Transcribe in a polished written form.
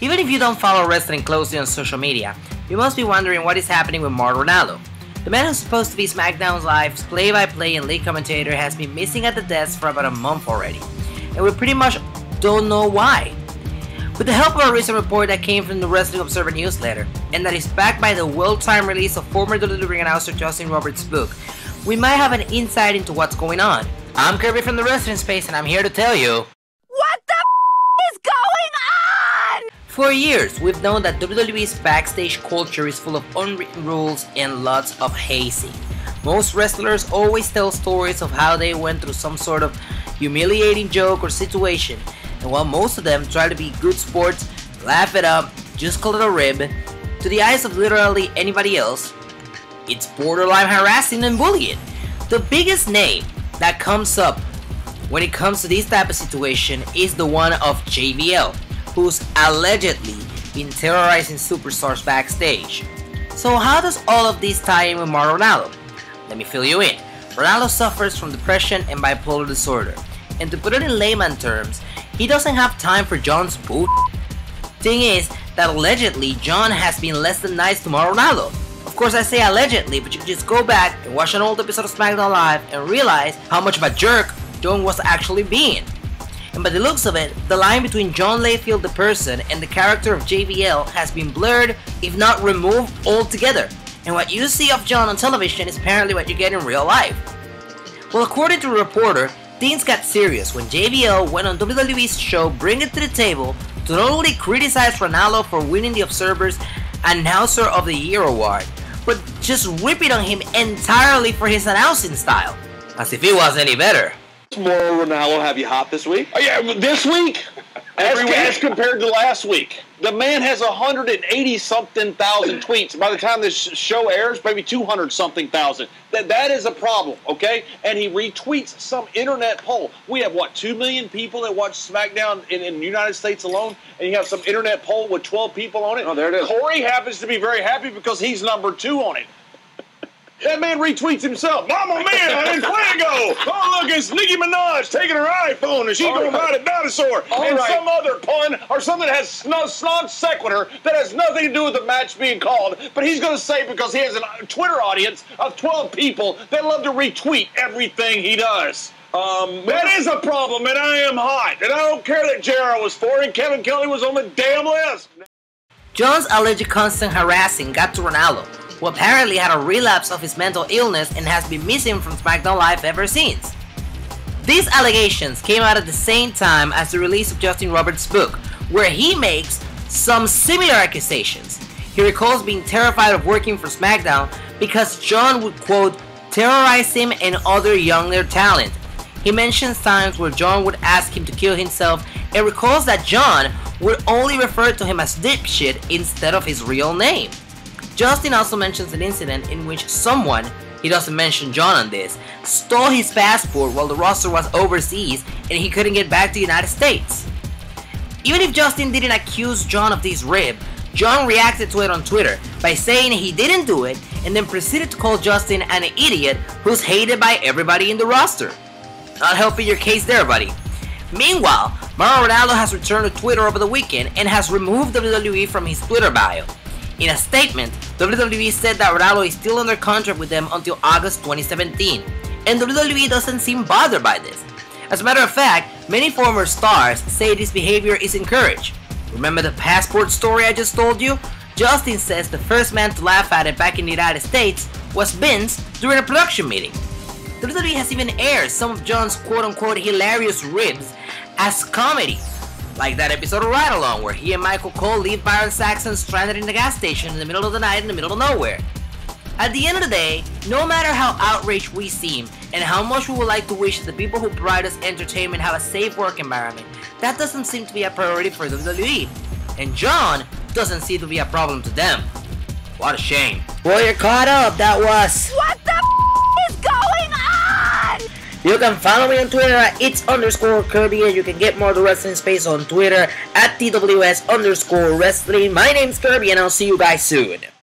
Even if you don't follow wrestling closely on social media, you must be wondering what is happening with Mauro Ranallo. The man who's supposed to be SmackDown Live's play-by-play and lead commentator has been missing at the desk for about a month already, and we pretty much don't know why. With the help of a recent report that came from the Wrestling Observer newsletter, and that is backed by the well-timed release of former WWE announcer Justin Roberts' book, we might have an insight into what's going on. I'm Kirby from the Wrestling Space, and I'm here to tell you... What the is going on? For years, we've known that WWE's backstage culture is full of unwritten rules and lots of hazing. Most wrestlers always tell stories of how they went through some sort of humiliating joke or situation, and while most of them try to be good sports, laugh it up, just call it a rib, to the eyes of literally anybody else, it's borderline harassing and bullying. The biggest name that comes up when it comes to this type of situation is the one of JBL, who's allegedly been terrorizing superstars backstage. So how does all of this tie in with Mauro Ranallo? Let me fill you in. Ranallo suffers from depression and bipolar disorder, and to put it in layman terms, he doesn't have time for John's bull. Thing is that allegedly John has been less than nice to Mauro Ranallo. Of course I say allegedly, but you can just go back and watch an old episode of SmackDown Live and realize how much of a jerk John was actually being. And by the looks of it, the line between John Layfield the person and the character of JBL has been blurred, if not removed altogether. And what you see of John on television is apparently what you get in real life. Well, according to a reporter, things got serious when JBL went on WWE's show Bring It to the Table to not only criticize Ranallo for winning the Observer's Announcer of the Year award, but just ripping on him entirely for his announcing style. As if it was any better. Mauro Ranallo have you hot this week? Oh, yeah, this week? As compared to last week. The man has 180-something thousand tweets. By the time this show airs, maybe 200-something thousand. That is a problem, okay? And he retweets some internet poll. We have, what, 2 million people that watch SmackDown in the United States alone? And you have some internet poll with 12 people on it? Oh, there it is. Corey happens to be very happy because he's number 2 on it. That man retweets himself. Mama man in Fuego. Oh, look, it's Nicki Minaj taking her iPhone and she's going to ride a dinosaur. And some other pun or something that has non sequitur that has nothing to do with the match being called. But he's going to say because he has a Twitter audience of 12 people that love to retweet everything he does. That is a problem, and I am hot. And I don't care that JR was 4 and Kevin Kelly was on the damn list. John's alleged constant harassing got to Ranallo, who apparently had a relapse of his mental illness and has been missing from SmackDown Live ever since. These allegations came out at the same time as the release of Justin Roberts' book, where he makes some similar accusations. He recalls being terrified of working for SmackDown because John would, quote, terrorize him and other younger talent. He mentions times where John would ask him to kill himself and recalls that John would only refer to him as dipshit instead of his real name. Justin also mentions an incident in which someone, he doesn't mention John on this, stole his passport while the roster was overseas and he couldn't get back to the United States. Even if Justin didn't accuse John of this rib, John reacted to it on Twitter by saying he didn't do it and then proceeded to call Justin an idiot who's hated by everybody in the roster. Not helping your case there, buddy. Meanwhile, Mauro Ranallo has returned to Twitter over the weekend and has removed WWE from his Twitter bio. In a statement, WWE said that Ranallo is still under contract with them until August 2017, and WWE doesn't seem bothered by this. As a matter of fact, many former stars say this behavior is encouraged. Remember the passport story I just told you? Justin says the first man to laugh at it back in the United States was Vince during a production meeting. WWE has even aired some of John's quote-unquote hilarious ribs as comedy, like that episode of Ride Along where he and Michael Cole leave Byron Saxon stranded in the gas station in the middle of the night in the middle of nowhere. At the end of the day, no matter how outraged we seem and how much we would like to wish that the people who provide us entertainment have a safe work environment, that doesn't seem to be a priority for WWE. And John doesn't seem to be a problem to them. What a shame. Well, you're caught up. That was... What the is going on? You can follow me on Twitter at its_Kirby, and you can get more of the Wrestling Space on Twitter at TWS_Wrestling. My name's Kirby, and I'll see you guys soon.